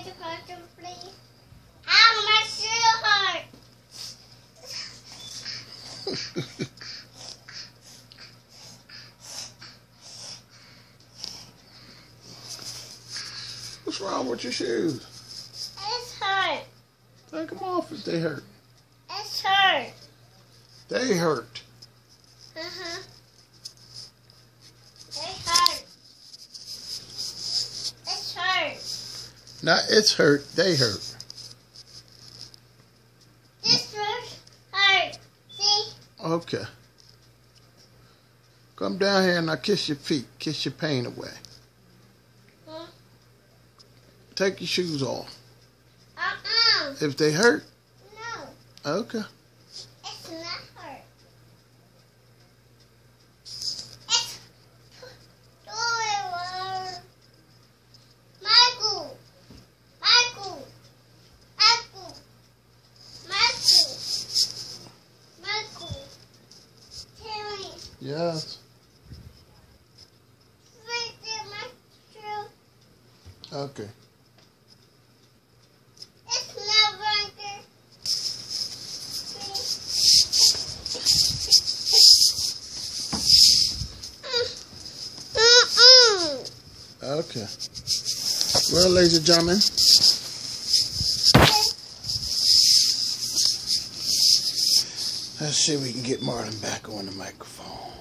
to cartoon, please? Ow, my shoe hurt. What's wrong with your shoes? It's hurt. Take them off if they hurt. It's hurt. They hurt. Uh-huh. They hurt. It's hurt. Not it's hurt. They hurt. This hurt. See? Okay. Come down here and I kiss your feet. Kiss your pain away. Take your shoes off. If they hurt? No. Okay. It's not hurt. It's Michael. Michael. Michael. Michael. Michael. Michael. Tell me. Yes. Right there, my shoe. Okay. It's not right there. Okay. Well, ladies and gentlemen, let's see if we can get Marlon back on the microphone.